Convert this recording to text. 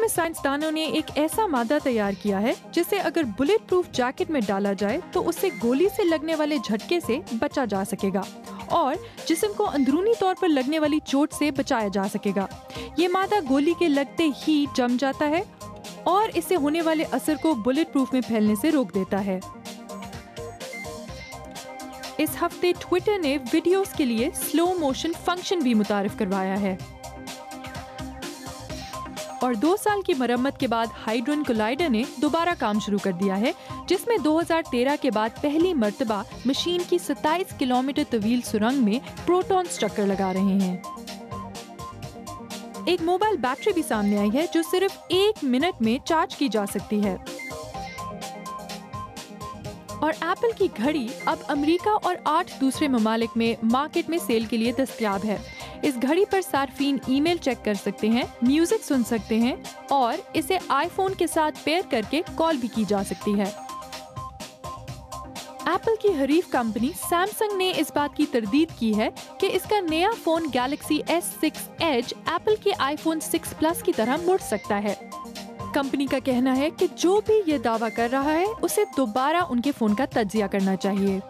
में साइंसदानों ने एक ऐसा मादा तैयार किया है जिसे अगर बुलेट प्रूफ जैकेट में डाला जाए तो उससे गोली से लगने वाले झटके से बचा जा सकेगा और जिस्म को अंदरूनी तौर पर लगने वाली चोट से बचाया जा सकेगा। ये मादा गोली के लगते ही जम जाता है और इससे होने वाले असर को बुलेट प्रूफ में फैलने से रोक देता है। इस हफ्ते ट्विटर ने वीडियोस के लिए स्लो मोशन फंक्शन भी मुतारिफ करवाया है और 2 साल की मरम्मत के बाद हाइड्रोन कोलाइडर ने दोबारा काम शुरू कर दिया है, जिसमें 2013 के बाद पहली मर्तबा मशीन की 27 किलोमीटर तवील सुरंग में प्रोटॉन्स चक्कर लगा रहे हैं। एक मोबाइल बैटरी भी सामने आई है जो सिर्फ 1 मिनट में चार्ज की जा सकती है। और एप्पल की घड़ी अब अमेरिका और 8 दूसरे ममालिक में मार्केट में सेल के लिए दस्तयाब है। इस घड़ी पर सार्फिन ईमेल चेक कर सकते हैं, म्यूजिक सुन सकते हैं और इसे आईफोन के साथ पेयर करके कॉल भी की जा सकती है। एप्पल की हरीफ कंपनी सैमसंग ने इस बात की तरदीद की है कि इसका नया phone Galaxy S6 edge Apple के आईफोन 6 प्लस की तरह मुड़ सकता है। कंपनी का कहना है कि जो भी ये दावा कर रहा है उसे दोबारा उनके फोन का तज्जिया करना चाहिए।